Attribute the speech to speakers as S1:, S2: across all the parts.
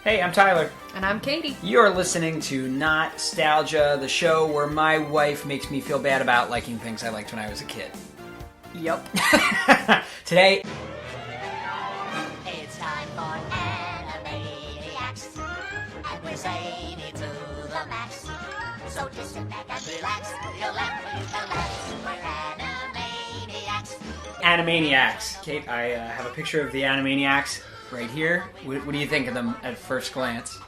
S1: Hey, I'm Tyler.
S2: And I'm Katie.
S1: You're listening to Not-Stalgia, the show where my wife makes me feel bad about liking things I liked when I was a kid.
S2: Yup.
S1: Today...
S3: It's time for Animaniacs, and we're zany to the max. So just sit back and relax, you'll laugh, we're Animaniacs.
S1: Animaniacs. Kate, I have a picture of the Animaniacs right here. What do you think of them at first glance?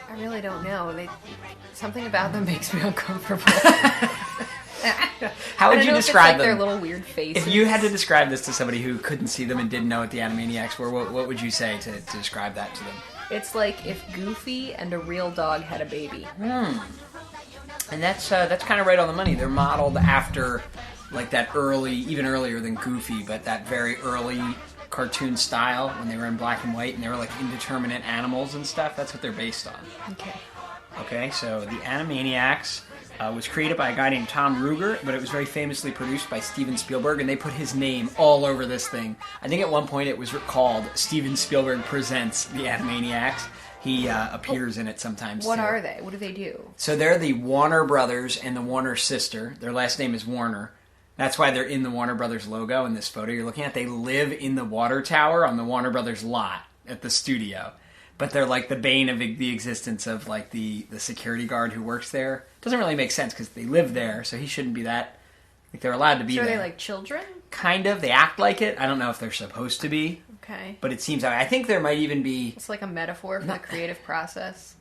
S2: I really don't know. Something about them makes me uncomfortable.
S1: How would you describe them?
S2: Their little weird faces.
S1: If you had to describe this to somebody who couldn't see them and didn't know what the Animaniacs were, what would you say to describe that to them?
S2: It's like if Goofy and a real dog had a baby.
S1: And that's kind of right on the money. They're modeled after like that early, even earlier than Goofy, but that very early cartoon style when they were in black and white and they were like indeterminate animals and stuff. That's what they're based on. Okay, so the Animaniacs was created by a guy named Tom Ruegger, but it was very famously produced by Steven Spielberg, and they put his name all over this thing. I think at one point it was called Steven Spielberg Presents the Animaniacs. He appears in it sometimes.
S2: What
S1: too.
S2: are they? What do they do?
S1: So they're the Warner Brothers and the Warner sister. Their last name is Warner. That's why they're in the Warner Brothers logo in this photo you're looking at. They live in the water tower on the Warner Brothers lot at the studio. But they're like the bane of the existence of like the security guard who works there. Doesn't really make sense because they live there, so he shouldn't be that. Like they're allowed to be there.
S2: So are they like children?
S1: Kind of. They act like it. I don't know if they're supposed to be.
S2: Okay.
S1: But it seems that way. I think there might even be...
S2: It's like a metaphor for the creative process.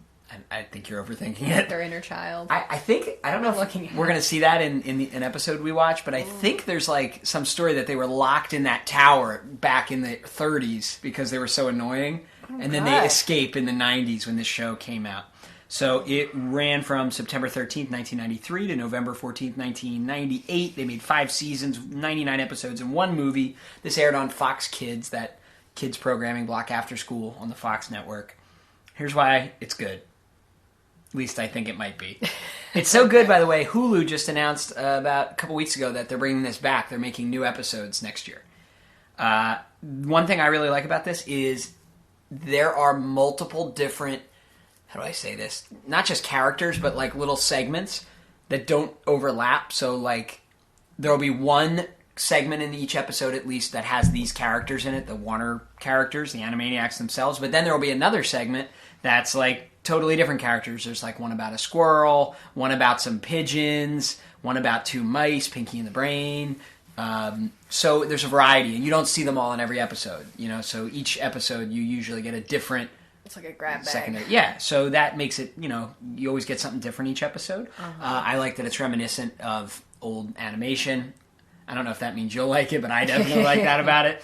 S1: I think you're overthinking it.
S2: Their inner child.
S1: I think, I don't know if we're going to see that in an episode we watch, but I think there's like some story that they were locked in that tower back in the 30s because they were so annoying. And then they escape in the 90s when this show came out. So it ran from September 13th, 1993 to November 14th, 1998. They made 5 seasons, 99 episodes, and 1 movie. This aired on Fox Kids, that kids programming block after school on the Fox network. Here's why it's good. At least I think it might be. It's so good, by the way, Hulu just announced about a couple weeks ago that they're bringing this back. They're making new episodes next year. One thing I really like about this is there are multiple different, how do I say this? Not just characters, but like little segments that don't overlap. So like there'll be one segment in each episode at least that has these characters in it, the Warner characters, the Animaniacs themselves. But then there will be another segment that's like totally different characters. There's like one about a squirrel, one about some pigeons, one about 2 mice, Pinky and the Brain. So there's a variety, and you don't see them all in every episode. You know, so each episode you usually get a different.
S2: It's like a grab bag.
S1: Secondary. Yeah, so that makes it, you know, you always get something different each episode. I like that it's reminiscent of old animation. I don't know if that means you'll like it, but I definitely like that about it.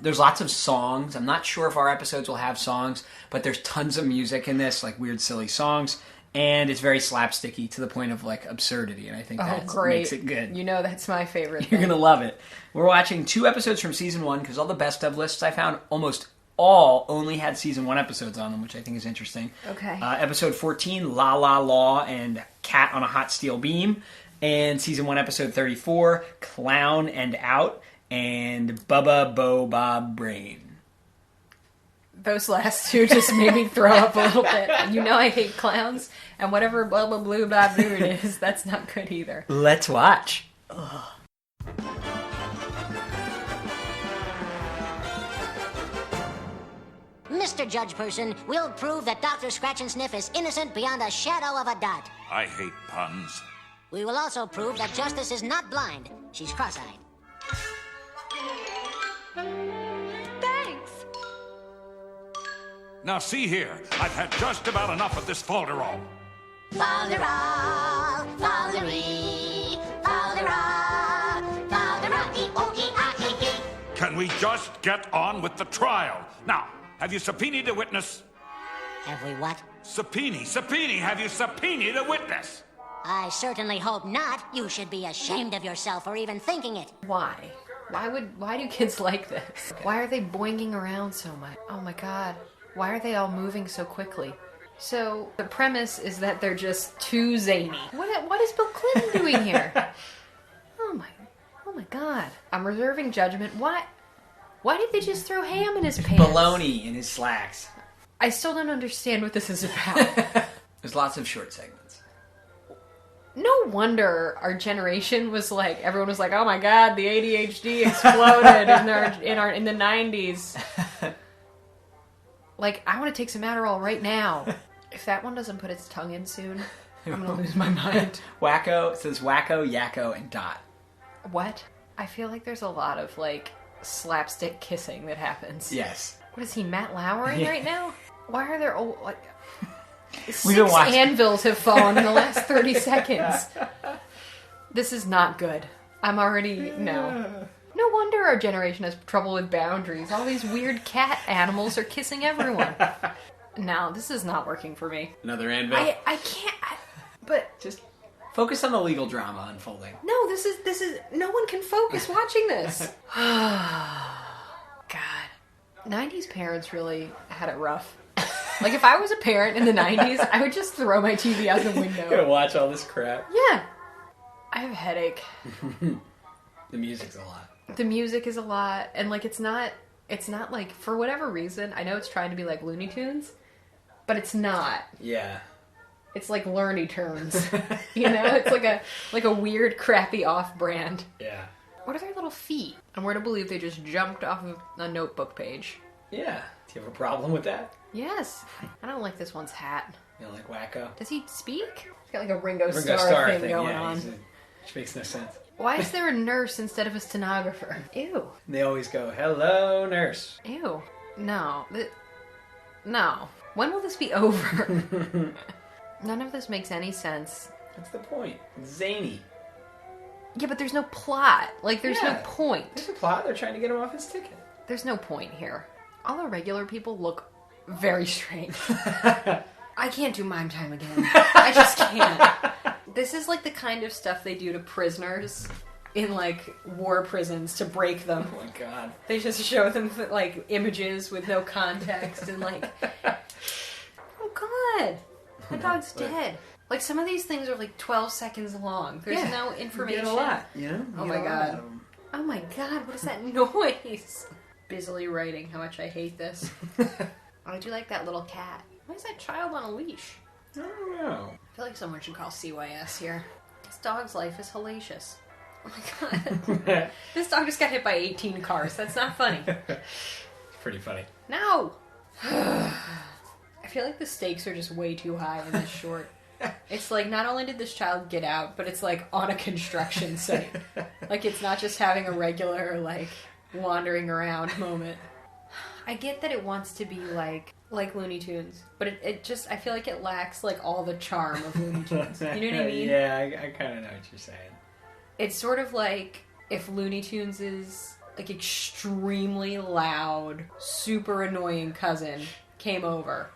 S1: There's lots of songs. I'm not sure if our episodes will have songs, but there's tons of music in this, like weird, silly songs. And it's very slapsticky to the point of like absurdity, and I think that makes it good.
S2: You know that's my favorite thing.
S1: You're going to love it. We're watching 2 episodes from Season 1, because all the best of lists I found almost all only had Season 1 episodes on them, which I think is interesting.
S2: Okay.
S1: Episode 14, La La Law and Cat on a Hot Steel Beam. And Season 1, Episode 34, Clown and Out, and Bubba Bo Bob Brain.
S2: Those last 2 just made me throw up a little bit. You know I hate clowns, and whatever blah blah blue blah blue it is, that's not good either.
S1: Let's watch.
S2: Ugh.
S3: Mr. Judge Person, we'll prove that Dr. Scratch and Sniff is innocent beyond a shadow of a doubt.
S4: I hate puns.
S3: We will also prove that Justice is not blind. She's cross-eyed.
S2: Thanks.
S4: Now see here, I've had just about enough of this folderol.
S3: Folderol, foldery, folderol, folderol-e-o-e-i-e-e.
S4: Can we just get on with the trial? Now, have you subpoenaed a witness?
S3: Have we what?
S4: Subpoena, have you subpoenaed a witness?
S3: I certainly hope not. You should be ashamed of yourself for even thinking it.
S2: Why? Why do kids like this? Why are they boinging around so much? Oh my god. Why are they all moving so quickly? So, the premise is that they're just too zany. What is Bill Clinton doing here? Oh my god. I'm reserving judgment. Why did they just throw ham in his pants?
S1: Bologna in his slacks.
S2: I still don't understand what this is about.
S1: There's lots of short segments.
S2: No wonder our generation was like, everyone was like, oh my god, the ADHD exploded in the 90s. Like, I want to take some Adderall right now. If that one doesn't put its tongue in soon, I'm going to lose my mind.
S1: Wacko, it says Wacko, Yakko, and Dot.
S2: What? I feel like there's a lot of, like, slapstick kissing that happens.
S1: Yes.
S2: What is he, Matt Lowry right now? Why are there, like, 6 anvils have fallen in the last 30 seconds. This is not good. I'm already, no. No wonder our generation has trouble with boundaries. All these weird cat animals are kissing everyone. No, this is not working for me.
S1: Another anvil.
S2: I can't, but...
S1: Just focus on the legal drama unfolding.
S2: No, this is, no one can focus watching this. God. 90s parents really had it rough. Like, if I was a parent in the 90s, I would just throw my TV out the window.
S1: Gonna watch all this crap.
S2: Yeah. I have a headache.
S1: The music's a lot.
S2: The music is a lot, and, like, it's not like, for whatever reason, I know it's trying to be like Looney Tunes, but it's not.
S1: Yeah.
S2: It's like Looney Tunes. You know? It's like a weird, crappy off-brand.
S1: Yeah.
S2: What are their little feet? I'm going to believe they just jumped off of a notebook page.
S1: Yeah. Do you have a problem with that?
S2: Yes. I don't like this one's hat.
S1: You don't like Wacko?
S2: Does he speak? He's got like a Ringo Starr thing going on.
S1: Which makes no sense.
S2: Why is there a nurse instead of a stenographer? Ew.
S1: They always go, hello, nurse.
S2: Ew. No. No. When will this be over? None of this makes any sense.
S1: That's the point. It's zany.
S2: Yeah, but there's no plot. Like, there's no point.
S1: There's a plot. They're trying to get him off his ticket.
S2: There's no point here. All the regular people look very strange. I can't do mime time again. I just can't. This is like the kind of stuff they do to prisoners in, like, war prisons to break them.
S1: Oh my god.
S2: They just show them, like, images with no context and, like... Oh god! My dog's dead. Like, some of these things are, like, 12 seconds long. There's no information.
S1: You get a lot, you know?
S2: Oh my god. Oh my god, what is that noise? Busily writing how much I hate this. I do like that little cat. Why is that child on a leash?
S1: I don't know.
S2: I feel like someone should call CYS here. This dog's life is hellacious. Oh my god. This dog just got hit by 18 cars. That's not funny.
S1: Pretty funny.
S2: No! I feel like the stakes are just way too high in this short. It's like, not only did this child get out, but it's like on a construction site. Like, it's not just having a regular, like, wandering around moment. I get that it wants to be like Looney Tunes, but it just, I feel like it lacks, like, all the charm of Looney Tunes. You know what I mean?
S1: Yeah, I kind of know what you're saying. It's
S2: sort of like if Looney Tunes is, like, extremely loud, super annoying cousin came over.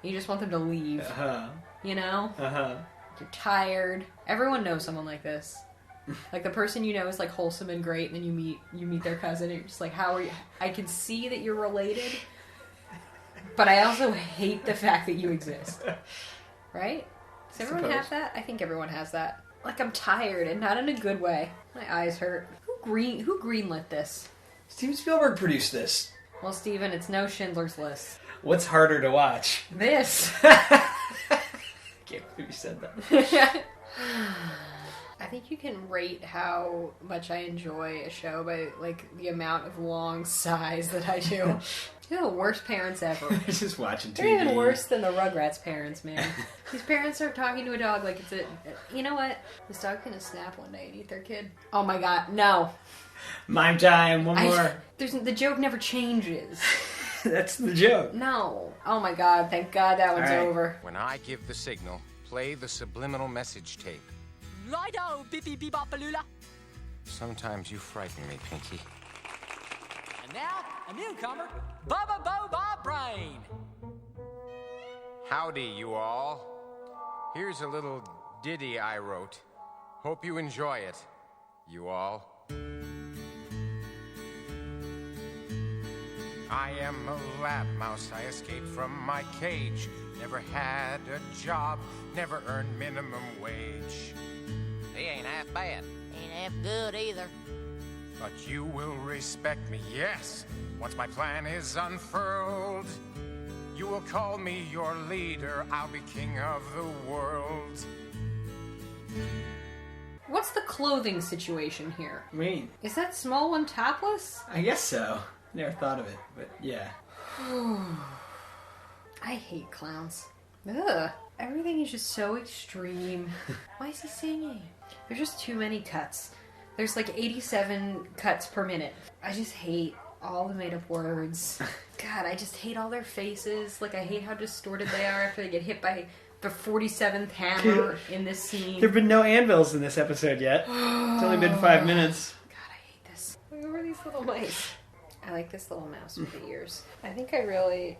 S2: You just want them to leave.
S1: Uh-huh.
S2: You know?
S1: Uh-huh.
S2: You're tired. Everyone knows someone like this. Like, the person you know is, like, wholesome and great, and then you meet their cousin, and you're just like, how are you? I can see that you're related, but I also hate the fact that you exist. Right? Does everyone have that? I think everyone has that. Like, I'm tired, and not in a good way. My eyes hurt. Who greenlit this?
S1: Steven Spielberg produced this.
S2: Well, Steven, it's no Schindler's List.
S1: What's harder to watch?
S2: This.
S1: Can't believe you said that.
S2: I think you can rate how much I enjoy a show by, like, the amount of long sighs that I do. They're the worst parents ever.
S1: Just watching TV.
S2: They're even worse than the Rugrats parents, man. These parents are talking to a dog like it's a... You know what? This dog's gonna snap one day and eat their kid. Oh my god, no.
S1: Mime time, one more.
S2: The joke never changes.
S1: That's the joke.
S2: No. Oh my god, thank god that one's over.
S5: When I give the signal, play the subliminal message tape.
S6: Righto, bippy-bebop-baloola.
S5: Sometimes you frighten me, Pinky.
S6: And now, a newcomer, Bubba Bo Bob Brain.
S5: Howdy, you all. Here's a little ditty I wrote. Hope you enjoy it, you all. I am a lab mouse, I escaped from my cage. Never had a job, never earned minimum wage.
S7: He ain't half bad.
S3: Ain't half good either.
S5: But you will respect me, yes, once my plan is unfurled. You will call me your leader, I'll be king of the world.
S2: What's the clothing situation here?
S1: I mean,
S2: Is that small one topless?
S1: I guess so. Never thought of it, but yeah.
S2: I hate clowns. Ugh. Everything is just so extreme. Why is he singing? There's just too many cuts. There's like 87 cuts per minute. I just hate all the made up words. God, I just hate all their faces. Like, I hate how distorted they are after they get hit by the 47th hammer in this scene.
S1: There have been no anvils in this episode yet. It's only been 5 minutes.
S2: God, I hate this. Where are these little mice? I like this little mouse with the ears. I think I really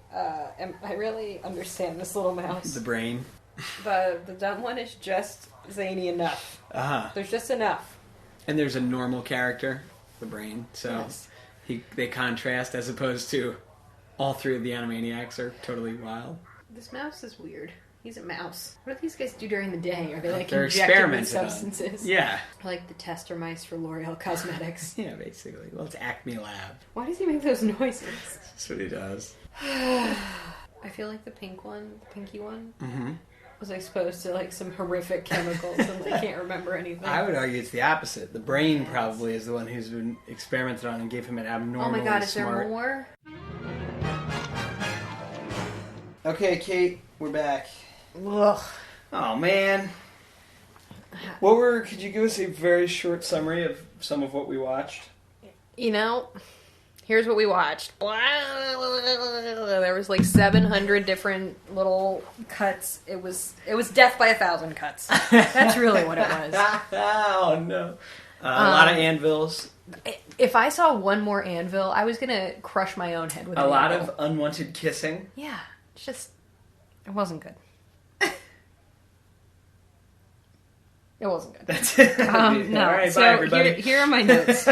S2: understand this little mouse.
S1: The brain.
S2: The dumb one is just zany enough.
S1: Uh-huh.
S2: There's just enough.
S1: And there's a normal character, the brain. So
S2: Yes.
S1: they contrast as opposed to all three of the Animaniacs are totally wild.
S2: This mouse is weird. He's a mouse. What do these guys do during the day? Are they like
S1: They're
S2: injecting with
S1: experimenting on.
S2: substances?
S1: Yeah.
S2: I like the tester mice for L'Oreal Cosmetics.
S1: Yeah, basically. Well, it's Acme Lab.
S2: Why does he make those noises?
S1: That's what he does.
S2: I feel like the pinky one, was exposed to like some horrific chemicals and I can't remember anything.
S1: I would argue it's the opposite. The brain probably is the one who's been experimented on and gave him an abnormally
S2: Oh my god, is
S1: smart...
S2: there more?
S1: Okay, Kate, we're back.
S2: Ugh.
S1: Oh, man. Could you give us a very short summary of some of what we watched?
S2: You know, here's what we watched. There was like 700 different little cuts. It was death by 1,000 cuts. That's really what it was.
S1: Oh, no. A lot of anvils.
S2: If I saw one more anvil, I was gonna crush my own head with
S1: A
S2: an
S1: lot
S2: anvil.
S1: of unwanted kissing.
S2: Yeah, it's just... It wasn't good. It wasn't good.
S1: That's it.
S2: No.
S1: All right,
S2: So
S1: bye, everybody.
S2: here are my notes.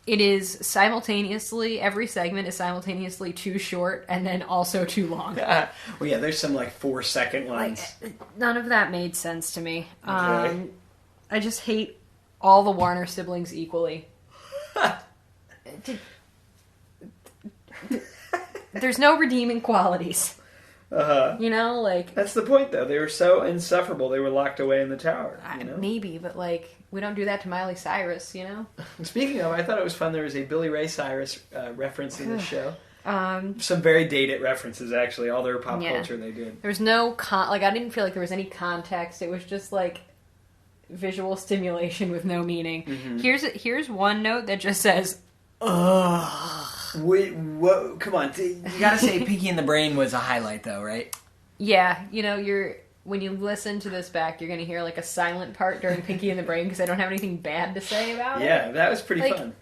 S2: It is simultaneously, every segment is simultaneously too short and then also too long.
S1: Well, yeah, there's some 4-second ones.
S2: None of that made sense to me.
S1: Okay.
S2: I just hate all the Warner siblings equally. There's no redeeming qualities. You know,
S1: That's the point, though. They were so insufferable. They were locked away in the tower. You know?
S2: Maybe, but we don't do that to Miley Cyrus, you know?
S1: Speaking of, I thought it was fun. There was a Billy Ray Cyrus reference in this show. Some very dated references, actually. All their pop culture they did.
S2: There was no I didn't feel like there was any context. It was just visual stimulation with no meaning.
S1: Mm-hmm.
S2: Here's one note that just says, ugh.
S1: Wait, whoa, come on. You gotta say Pinky and the Brain was a highlight, though, right?
S2: Yeah, you know, when you listen to this back, you're going to hear a silent part during Pinky and the Brain because I don't have anything bad to say about it.
S1: Yeah, that was pretty fun.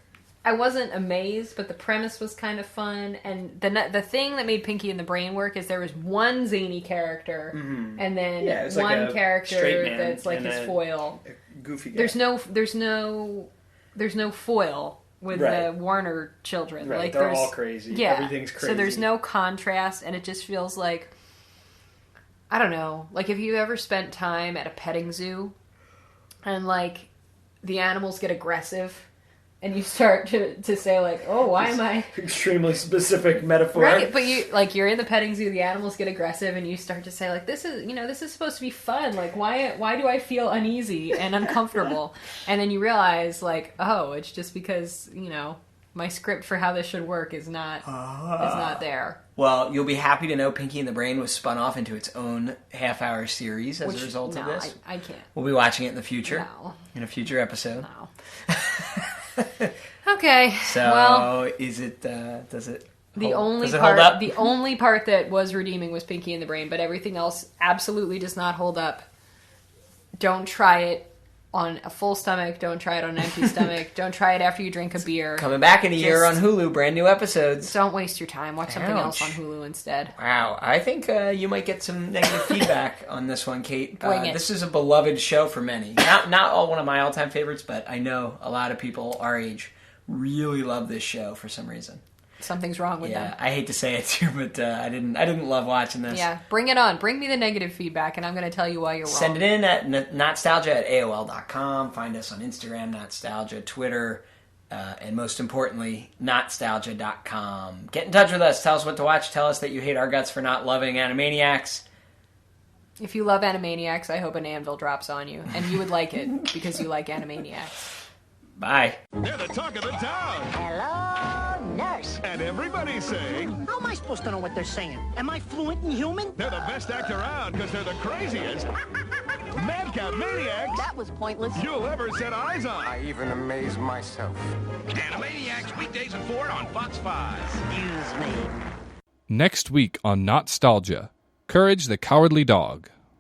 S2: I wasn't amazed, but the premise was kind of fun. And the thing that made Pinky and the Brain work is there was one zany character and then one character that's his foil.
S1: Goofy guy.
S2: There's no foil with the Warner children.
S1: Right, they're all crazy.
S2: Yeah,
S1: everything's crazy.
S2: So there's no contrast, and it just feels like, I don't know, if you ever spent time at a petting zoo, and the animals get aggressive, and you start to say oh, why am I...
S1: Extremely specific metaphor.
S2: Right, but you're in the petting zoo, the animals get aggressive, and you start to say this is supposed to be fun. Why do I feel uneasy and uncomfortable? And then you realize oh, it's just because my script for how this should work is not there.
S1: Well, you'll be happy to know Pinky and the Brain was spun off into its own half-hour series as a result of this.
S2: I can't.
S1: We'll be watching it in the future.
S2: No.
S1: In a future episode.
S2: No. Okay.
S1: So,
S2: well,
S1: is it? Does it?
S2: The only part that was redeeming was Pinky and the Brain, but everything else absolutely does not hold up. Don't try it on a full stomach. Don't try it on an empty stomach. Don't try it after you drink a beer.
S1: Coming back in a year on Hulu, brand new episodes.
S2: Don't waste your time. Watch something else on Hulu instead.
S1: Wow, I think you might get some negative feedback on this one, Kate.
S2: Bring it.
S1: This is a beloved show for many. Not all one of my all-time favorites, but I know a lot of people our age really love this show for some reason.
S2: something's wrong with them.
S1: I hate to say it too, but I didn't love watching this.
S2: Yeah, bring it on. Bring me the negative feedback, and I'm going to tell you why you're wrong.
S1: Send it in at Notstalgia@AOL.com. Find us on Instagram, Not-Stalgia, Twitter, and most importantly, Notstalgia.com. Get in touch with us. Tell us what to watch. Tell us that you hate our guts for not loving Animaniacs.
S2: If you love Animaniacs, I hope an anvil drops on you, and you would like it because you like Animaniacs.
S1: Bye.
S7: They're the talk of the town.
S3: Hello, nurse.
S7: And everybody's saying
S8: How am I supposed to know what they're saying? Am I fluent in human?
S7: they're the best act around because they're the craziest madcap maniacs
S8: That was pointless.
S7: you'll ever set eyes on.
S5: I even amaze myself.
S7: Animaniacs, weekdays at 4 on Fox 5.
S8: Excuse me.
S9: Next week on Not-Stalgia, Courage the Cowardly Dog.